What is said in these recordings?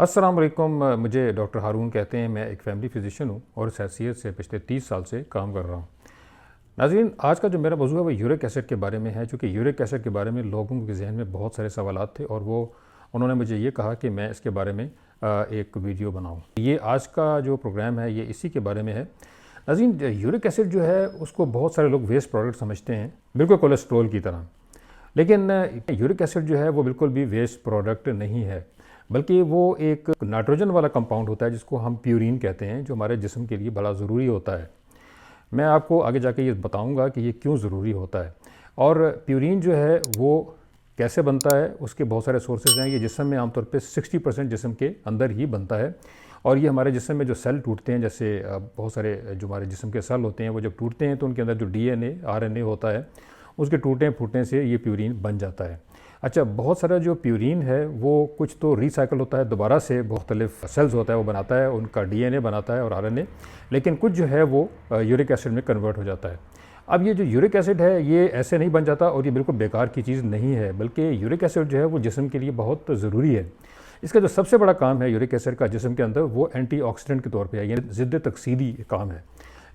अस्सलाम वालेकुम। मुझे डॉक्टर हारून कहते हैं। मैं एक फैमिली फिजिशियन हूँ और इस हैसियत से पिछले 30 साल से काम कर रहा हूँ। नाज़रीन, आज का जो मेरा मौजू है वो यूरिक एसिड के बारे में है, चूँकि यूरिक एसिड के बारे में लोगों के जहन में बहुत सारे सवालात थे और उन्होंने मुझे ये कहा कि मैं इसके बारे में एक वीडियो बनाऊँ। ये आज का जो प्रोग्राम है ये इसी के बारे में है। नाज़रीन, यूरिक एसिड जो है उसको बहुत सारे लोग वेस्ट प्रोडक्ट समझते हैं, बिल्कुल कोलेस्ट्रॉल की तरह। लेकिन यूरिक एसिड जो है वो बिल्कुल भी वेस्ट प्रोडक्ट नहीं है, बल्कि वो एक नाइट्रोजन वाला कंपाउंड होता है जिसको हम प्यूरिन कहते हैं, जो हमारे जिस्म के लिए बड़ा ज़रूरी होता है। मैं आपको आगे जाके ये बताऊंगा कि ये क्यों ज़रूरी होता है और प्यूरिन जो है वो कैसे बनता है। उसके बहुत सारे सोर्सेज हैं। ये जिस्म में आमतौर पे 60% जिस्म के अंदर ही बनता है और ये हमारे जिस्म में जो सेल टूटते हैं, जैसे बहुत सारे जो हमारे जिस्म के सेल होते हैं वो जब टूटते हैं तो उनके अंदर जो DNA RNA होता है उसके टूटने फूटने से ये प्यूरिन बन जाता है। अच्छा, बहुत सारा जो प्यूरिन है वो कुछ तो रिसाइकल होता है, दोबारा से मुख्तलिफ सेल्स होता है वो बनाता है, उनका DNA बनाता है और RNA, लेकिन कुछ जो है वो यूरिक एसिड में कन्वर्ट हो जाता है। अब ये जो यूरिक एसिड है ये ऐसे नहीं बन जाता और ये बिल्कुल बेकार की चीज़ नहीं है, बल्कि यूरिक एसिड जो है वो जिस्म के लिए बहुत ज़रूरी है। इसका जो सबसे बड़ा काम है यूरिक एसिड का जिस्म के अंदर, वो एंटीऑक्सीडेंट के तौर पे है, यानी ज़िद्द तकसीदी काम है।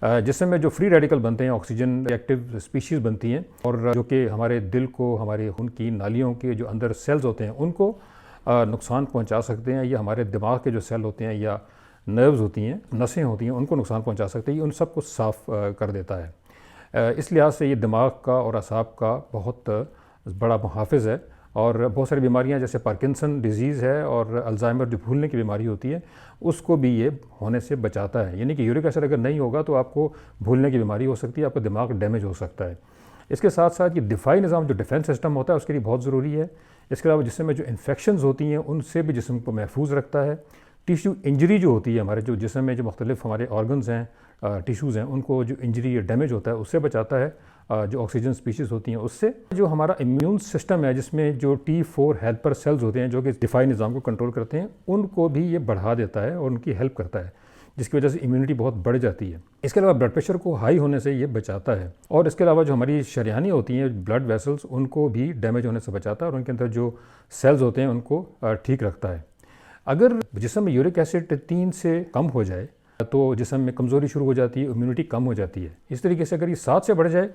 जिसमें में जो फ्री रेडिकल बनते हैं, ऑक्सीजन रिएक्टिव स्पीशीज़ बनती हैं और जो कि हमारे दिल को, हमारे खून की नालियों के जो अंदर सेल्स होते हैं उनको नुकसान पहुंचा सकते हैं, या हमारे दिमाग के जो सेल होते हैं या नर्व्स होती हैं, नसें होती हैं, उनको नुकसान पहुंचा सकते हैं। उन सबको साफ़ कर देता है। इस लिहाज से ये दिमाग का और असाब का बहुत बड़ा मुहाफ़िज़ है। और बहुत सारी बीमारियां जैसे पार्किंसन डिजीज़ है और अल्जाइमर जो भूलने की बीमारी होती है उसको भी ये होने से बचाता है। यानी कि यूरिक एसिड अगर नहीं होगा तो आपको भूलने की बीमारी हो सकती है, आपका दिमाग डैमेज हो सकता है। इसके साथ साथ ये दिफाई निज़ाम जो डिफेंस सिस्टम होता है उसके लिए बहुत ज़रूरी है। इसके अलावा जिसमें जो इन्फेक्शंस होती हैं उनसे भी जिस्म को महफूज रखता है। टिश्यू इंजरी जो होती है, हमारे जो जिस्म में जो मुख्तलिफ हमारे ऑर्गन्स हैं, टिश्यूज़ हैं, उनको जो इंजरी या डैमेज होता है उससे बचाता है, जो ऑक्सीजन स्पीशीज़ होती हैं उससे। जो हमारा इम्यून सिस्टम है जिसमें जो T4 हेल्पर सेल्स होते हैं जो कि दिफाई निज़ाम को कंट्रोल करते हैं, उनको भी ये बढ़ा देता है और उनकी हेल्प करता है, जिसकी वजह से इम्यूनिटी बहुत बढ़ जाती है। इसके अलावा ब्लड प्रेशर को हाई होने से ये बचाता है और इसके अलावा जो हमारी शरियानी होती हैं, ब्लड वेसल्स, उनको भी डैमेज होने से बचाता है और उनके अंदर जो सेल्स होते हैं उनको ठीक रखता है। अगर जिस्म में यूरिक एसिड 3 से कम हो जाए तो जिस्म में कमज़ोरी शुरू हो जाती है, इम्यूनिटी कम हो जाती है। इस तरीके से अगर ये 7 से बढ़ जाए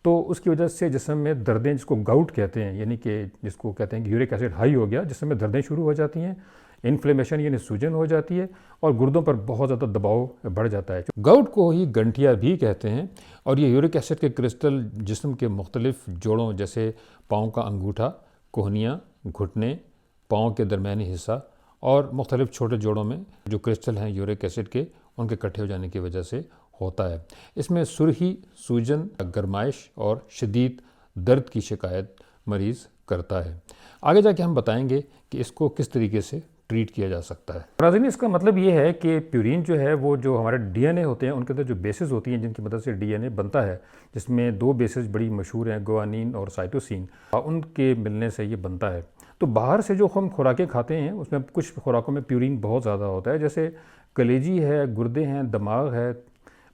तो उसकी वजह से जिस्म में दर्दें, जिसको गाउट कहते हैं, यानी कि जिसको कहते हैं कि यूरिक एसिड हाई हो गया, जिस्म में दर्दें शुरू हो जाती हैं, इन्फ्लेमेशन यानी सूजन हो जाती है और गुर्दों पर बहुत ज़्यादा दबाव बढ़ जाता है। गाउट को ही गंठिया भी कहते हैं और ये यूरिक एसिड के क्रिस्टल जिस्म के मुख्तलिफ जोड़ों जैसे पाँव का अंगूठा, कोहनियाँ, घुटने, पाँव के दरमियानी हिस्सा और मुख्तलिफ छोटे जोड़ों में जो क्रिस्टल हैं यूरिक एसिड के, उनके इकट्ठे हो जाने की वजह से होता है। इसमें सुरही, सूजन, गरमाइश और शदीद दर्द की शिकायत मरीज़ करता है। आगे जाके हम बताएंगे कि इसको किस तरीके से ट्रीट किया जा सकता है। नाज़रीन, इसका मतलब ये है कि प्यूरिन जो है वो जो हमारे DNA होते हैं उनके अंदर जो बेसिस होती हैं जिनकी मदद से DNA बनता है, जिसमें 2 बेसिस बड़ी मशहूर हैं, गुआनिन और साइटोसिन, उनके मिलने से ये बनता है। तो बाहर से जो हम खुराकें खाते हैं उसमें कुछ खुराकों में प्यूरिन बहुत ज़्यादा होता है, जैसे कलेजी है, गुर्दे हैं, दिमाग है,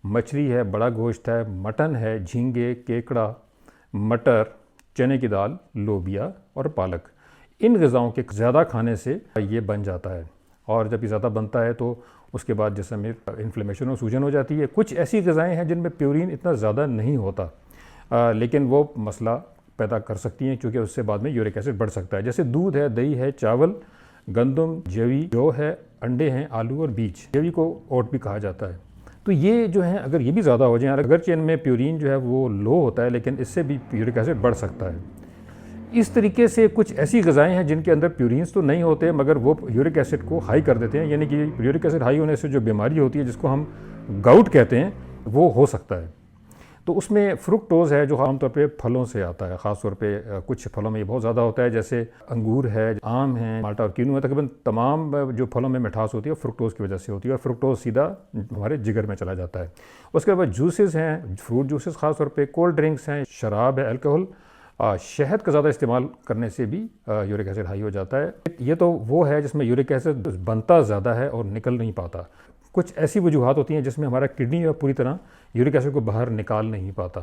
मछली है, बड़ा गोश्त है, मटन है, झींगे, केकड़ा, मटर, चने की दाल, लोबिया और पालक। इन ग़िज़ाओं के ज़्यादा खाने से ये बन जाता है और जब ये ज़्यादा बनता है तो उसके बाद जिस्म में इन्फ्लेमेशन और सूजन हो जाती है। कुछ ऐसी ग़िज़ाएँ हैं जिनमें प्यूरिन इतना ज़्यादा नहीं होता, लेकिन वो मसला पैदा कर सकती हैं क्योंकि उससे बाद में यूरिक एसिड बढ़ सकता है। जैसे दूध है, दही है, चावल, गंदम, जवी, जौ है, अंडे हैं, आलू और बीज, जवी को ओट भी कहा जाता है। तो ये जो है अगर ये भी ज़्यादा हो जाए, अगरचे इनमें प्यूरिन जो है वो लो होता है, लेकिन इससे भी यूरिक एसिड बढ़ सकता है। इस तरीके से कुछ ऐसी ग़िज़ाएँ हैं जिनके अंदर प्यूरिन्स तो नहीं होते मगर वो यूरिक एसिड को हाई कर देते हैं, यानी कि यूरिक एसिड हाई होने से जो बीमारी होती है जिसको हम गाउट कहते हैं वो हो सकता है। तो उसमें फ्रुक्टोज़ है जो आमतौर पे फलों से आता है, ख़ास तौर पे कुछ फलों में ये बहुत ज़्यादा होता है, जैसे अंगूर है, आम है, माल्टा और कीनू है। तकरीबन तमाम जो फलों में मिठास होती है फ्रुक्टोज़ की वजह से होती है और फ्रुक्टोज़ सीधा हमारे जिगर में चला जाता है। उसके बाद जूसेस हैं, फ्रूट जूसेस ख़ास तौर पे, कोल्ड ड्रिंक्स हैं, शराब है, अल्कोहल, शहद का ज़्यादा इस्तेमाल करने से भी यूरिक एसिड हाई हो जाता है। ये तो वो है जिसमें यूरिक एसिड बनता ज़्यादा है और निकल नहीं पाता। कुछ ऐसी वजूहात होती हैं जिसमें हमारा किडनी पूरी तरह यूरिक एसिड को बाहर निकाल नहीं पाता।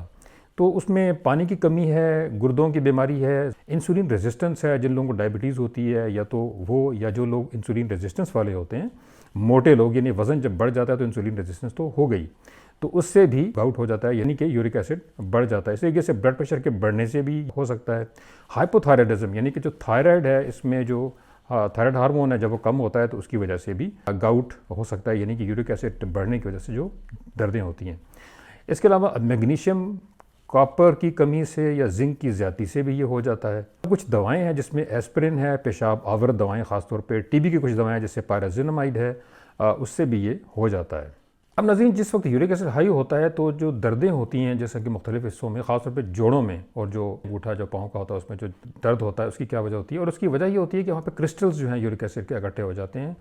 तो उसमें पानी की कमी है, गुर्दों की बीमारी है, इंसुलिन रेजिस्टेंस है, जिन लोगों को डायबिटीज़ होती है या तो वो, या जो लोग इंसुलिन रेजिस्टेंस वाले होते हैं, मोटे लोग, यानी वज़न जब बढ़ जाता है तो इंसुलिन रेजिस्टेंस तो हो गई, तो उससे भी गाउट हो जाता है, यानी कि यूरिक एसिड बढ़ जाता है। इस तरीके से ब्लड प्रेशर के बढ़ने से भी हो सकता है। हाइपोथायराइडिज्म, यानी कि जो थायराइड है, इसमें जो थायराइड हार्मोन है, जब वो कम होता है तो उसकी वजह से भी गाउट हो सकता है, यानी कि यूरिक एसिड बढ़ने की वजह से जो दर्दें होती हैं। इसके अलावा मैग्नीशियम, कॉपर की कमी से या जिंक की ज़्यादती से भी ये हो जाता है। कुछ दवाएं हैं जिसमें एस्पिरिन है, पेशाब आवर दवाएं, ख़ासतौर पे टीबी की कुछ दवाएं जैसे पायराजिनामाइड है, उससे भी ये हो जाता है। अब नाज़रीन, जिस वक्त यूरिक एसिड हाई होता है तो जो दर्दें होती हैं, जैसा कि मुख्तलिफ हिस्सों में, ख़ासतौर पे जोड़ों में, और जो अंगूठा जो पाँव का होता है उसमें जो दर्द होता है, उसकी क्या वजह होती है? और उसकी वजह ये होती है कि वहाँ पे क्रिस्टल्स जो हैं यूरिक एसिड के इकट्ठे हो जाते हैं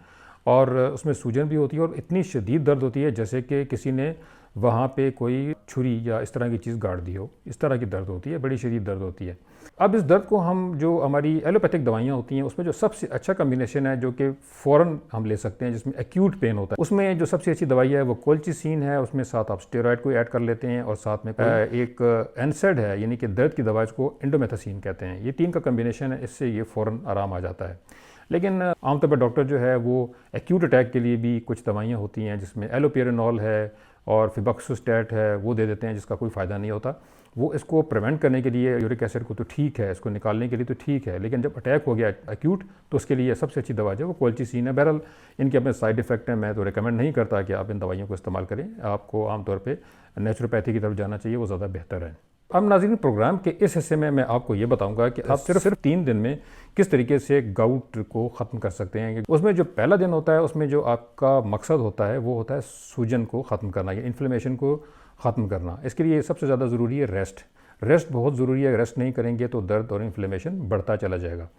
और उसमें सूजन भी होती है और इतनी शदीद दर्द होती है जैसे कि किसी ने वहाँ पे कोई छुरी या इस तरह की चीज़ गाड़ दी हो। इस तरह की दर्द होती है, बड़ी शदीद दर्द होती है। अब इस दर्द को हम, जो हमारी एलोपैथिक दवाइयाँ होती हैं, उसमें जो सबसे अच्छा कम्बिनेशन है जो कि फ़ौरन हम ले सकते हैं, जिसमें एक्यूट पेन होता है, उसमें जो सबसे अच्छी दवाई है वो कोल्चिसिन है। उसमें साथ आप स्टेरॉयड को ऐड कर लेते हैं और साथ में एक एनसेड है, यानी कि दर्द की दवा, इसको इंडोमेथासिन कहते हैं। ये तीन का कम्बिनेशन है, इससे ये फ़ौरन आराम आ जाता है। लेकिन आमतौर पर डॉक्टर जो है वो एक्यूट अटैक के लिए भी कुछ दवाइयाँ होती हैं, जिसमें एलोपेरेनॉल है और फिबॉक्सोस्टैट है, वो दे देते हैं, जिसका कोई फ़ायदा नहीं होता। वो इसको प्रिवेंट करने के लिए, यूरिक एसिड को तो ठीक है, इसको निकालने के लिए तो ठीक है, लेकिन जब अटैक हो गया एक्यूट, तो उसके लिए सबसे अच्छी दवा जो है वो कोल्चिसिन है। बहरहाल इनके अपने साइड इफ़ेक्ट हैं, मैं तो रिकमेंड नहीं करता कि आप इन दवाइयों को इस्तेमाल करें। आपको आमतौर पर नेचुरोपैथी की तरफ जाना चाहिए, वो ज़्यादा बेहतर है। अब नाज़रीन, प्रोग्राम के इस हिस्से में मैं आपको ये बताऊंगा कि आप सिर्फ 3 दिन में किस तरीके से गाउट को ख़त्म कर सकते हैं। उसमें जो पहला दिन होता है, उसमें जो आपका मकसद होता है वो होता है सूजन को ख़त्म करना या इन्फ्लेमेशन को ख़त्म करना। इसके लिए सबसे ज़्यादा ज़रूरी है रेस्ट बहुत ज़रूरी है। रेस्ट नहीं करेंगे तो दर्द और इन्फ्लेमेशन बढ़ता चला जाएगा।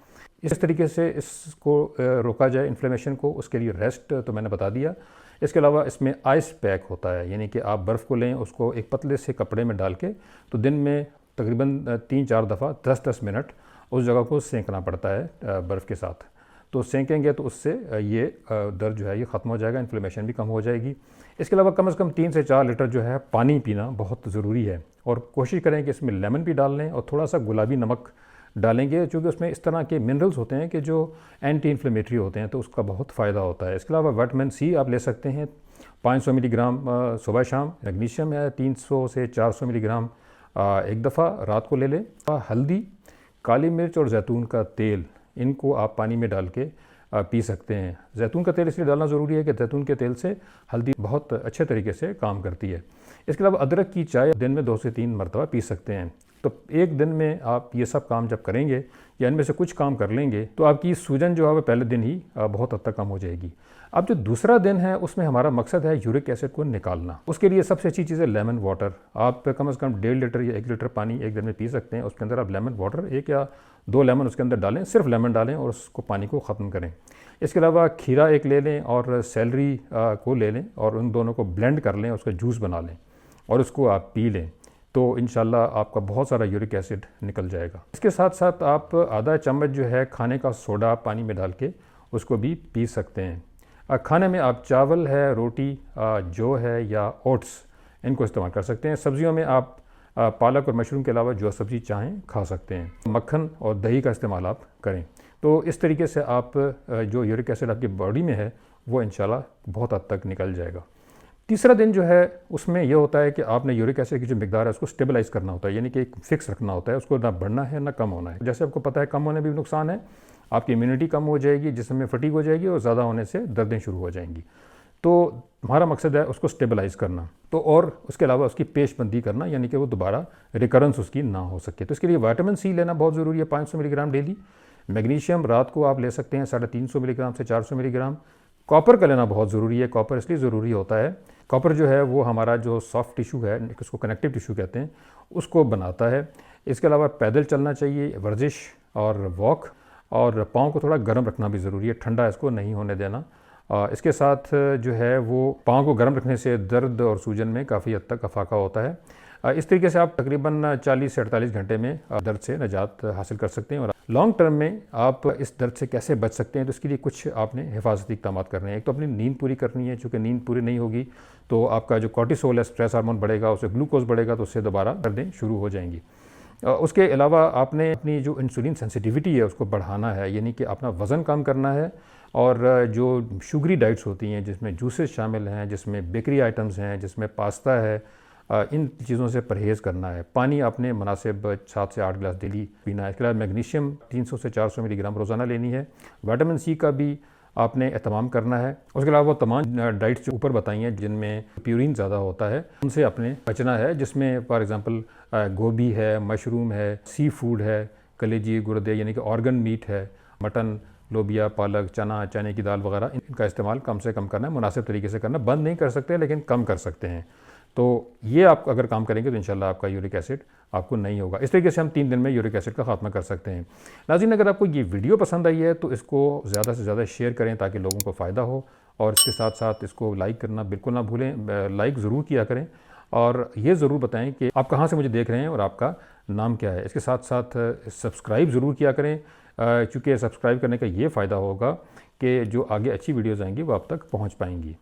इस तरीके से इसको रोका जाए इन्फ्लेमेशन को, उसके लिए रेस्ट तो मैंने बता दिया। इसके अलावा इसमें आइस पैक होता है, यानी कि आप बर्फ़ को लें, उसको एक पतले से कपड़े में डाल के, तो दिन में तकरीबन 3-4 दफ़ा 10-10 मिनट उस जगह को सेंकना पड़ता है बर्फ़ के साथ। तो सेंकेंगे तो उससे ये दर्द जो है ये ख़त्म हो जाएगा, इन्फ्लेमेशन भी कम हो जाएगी। इसके अलावा कम से कम 3 से 4 लीटर जो है पानी पीना बहुत ज़रूरी है, और कोशिश करें कि इसमें लेमन भी डाल लें और थोड़ा सा गुलाबी नमक डालेंगे, चूँकि उसमें इस तरह के मिनरल्स होते हैं कि जो एंटी इन्फ्लेमेटरी होते हैं, तो उसका बहुत फ़ायदा होता है। इसके अलावा विटामिन सी आप ले सकते हैं 500 मिलीग्राम सुबह शाम। मैग्नीशियम है 300 से 400 मिलीग्राम एक दफ़ा रात को ले लें। हल्दी, काली मिर्च और जैतून का तेल, इनको आप पानी में डाल के पी सकते हैं। जैतून का तेल इसलिए डालना ज़रूरी है कि जैतून के तेल से हल्दी बहुत अच्छे तरीके से काम करती है। इसके अलावा अदरक की चाय दिन में 2 से 3 मरतबा पी सकते हैं। तो एक दिन में आप ये सब काम जब करेंगे या इनमें से कुछ काम कर लेंगे, तो आपकी सूजन जो है वह पहले दिन ही बहुत हद तक कम हो जाएगी। अब जो दूसरा दिन है, उसमें हमारा मकसद है यूरिक एसिड को निकालना। उसके लिए सबसे अच्छी चीज़ है लेमन वाटर। आप कम से कम 1.5 लीटर या 1 लीटर पानी एक दिन में पी सकते हैं। उसके अंदर आप लेमन वाटर 1 या 2 लेमन उसके अंदर डालें, सिर्फ लेमन डालें और उसको पानी को ख़त्म करें। इसके अलावा खीरा एक ले लें और सेलरी को ले लें और उन दोनों को ब्लेंड कर लें, उसका जूस बना लें और उसको आप पी लें, तो इंशाल्लाह आपका बहुत सारा यूरिक एसिड निकल जाएगा। इसके साथ साथ आप आधा चम्मच जो है खाने का सोडा पानी में डाल के उसको भी पी सकते हैं। खाने में आप चावल है, रोटी जौ है या ओट्स, इनको इस्तेमाल कर सकते हैं। सब्जियों में आप पालक और मशरूम के अलावा जो सब्ज़ी चाहें खा सकते हैं। मक्खन और दही का इस्तेमाल आप करें। तो इस तरीके से आप जो यूरिक एसिड आपकी बॉडी में है वो इंशाल्लाह बहुत हद तक निकल जाएगा। तीसरा दिन जो है उसमें यह होता है कि आपने यूरिक एसिड की जो मिकदार है उसको स्टेबलाइज़ करना होता है, यानी कि एक फिक्स रखना होता है, उसको ना बढ़ना है ना कम होना है। जैसे आपको पता है कम होने में भी नुकसान है, आपकी इम्यूनिटी कम हो जाएगी, जिसमें फटीग हो जाएगी और ज़्यादा होने से दर्दें शुरू हो जाएंगी। तो हमारा मकसद है उसको स्टेबलाइज़ करना, तो और उसके अलावा उसकी पेशबंदी करना, यानी कि वो दोबारा रिकरेंस उसकी ना हो सके। तो इसके लिए विटामिन सी लेना बहुत ज़रूरी है, 500 मिलीग्राम डेली। मैग्नीशियम रात को आप ले सकते हैं 350 मिलीग्राम से 400 मिलीग्राम। कॉपर का लेना बहुत ज़रूरी है। कॉपर इसलिए ज़रूरी होता है, कॉपर जो है वो हमारा जो सॉफ्ट टिश्यू है, इसको कनेक्टिव टिश्यू कहते हैं, उसको बनाता है। इसके अलावा पैदल चलना चाहिए, वर्जिश और वॉक, और पाँव को थोड़ा गर्म रखना भी ज़रूरी है, ठंडा इसको नहीं होने देना। इसके साथ जो है वो पाँव को गर्म रखने से दर्द और सूजन में काफ़ी हद तक अफाका होता है। इस तरीके से आप तकरीबन 40 से 48 घंटे में दर्द से निजात हासिल कर सकते हैं और लॉन्ग टर्म में आप इस दर्द से कैसे बच सकते हैं, तो इसके लिए कुछ आपने हिफाजती इक़दाम करने हैं। एक तो अपनी नींद पूरी करनी है, चूँकि नींद पूरी नहीं होगी तो आपका जो कॉर्टिसोल है, स्ट्रेस हार्मोन बढ़ेगा, उससे ग्लूकोज बढ़ेगा, तो उससे दोबारा दर्दें शुरू हो जाएंगी। उसके अलावा आपने अपनी जो इंसुलिन सेंसिटिविटी है उसको बढ़ाना है, यानी कि अपना वज़न कम करना है। और जो शुगरी डाइट्स होती हैं, जिसमें जूसेस शामिल हैं, जिसमें बेकरी आइटम्स हैं, जिसमें पास्ता है, इन चीज़ों से परहेज़ करना है। पानी आपने मुनासिब 7 से 8 गिलास डेली पीना है। इसके अलावा मैग्नीशियम 300 से 400 मिलीग्राम रोज़ाना लेनी है। विटामिन सी का भी आपने एहतमाम करना है। उसके अलावा वो तमाम डाइट्स जो ऊपर बताई हैं जिनमें प्यूरिन ज़्यादा होता है, उनसे आपने बचना है, जिसमें फॉर एग्ज़ाम्पल गोभी है, मशरूम है, सी फूड है, कलेजी, गुर्दे यानी कि ऑर्गन मीट है, मटन, लोबिया, पालक, चना, चने की दाल वगैरह, इनका इस्तेमाल कम से कम करना है, मुनासिब तरीके से करना। बंद नहीं कर सकते लेकिन कम कर सकते हैं। तो ये आप अगर काम करेंगे तो इंशाल्लाह आपका यूरिक एसिड आपको नहीं होगा। इस तरीके से हम 3 दिन में यूरिक एसिड का खात्मा कर सकते हैं। नाज़रीन, अगर आपको ये वीडियो पसंद आई है तो इसको ज़्यादा से ज़्यादा शेयर करें ताकि लोगों को फ़ायदा हो, और इसके साथ साथ इसको लाइक करना बिल्कुल ना भूलें। लाइक ज़रूर किया करें और ये ज़रूर बताएं कि आप कहाँ से मुझे देख रहे हैं और आपका नाम क्या है। इसके साथ साथ सब्सक्राइब ज़रूर किया करें, चूँकि सब्सक्राइब करने का ये फ़ायदा होगा कि जो आगे अच्छी वीडियोज़ आएंगी वो आप तक पहुँच पाएंगी।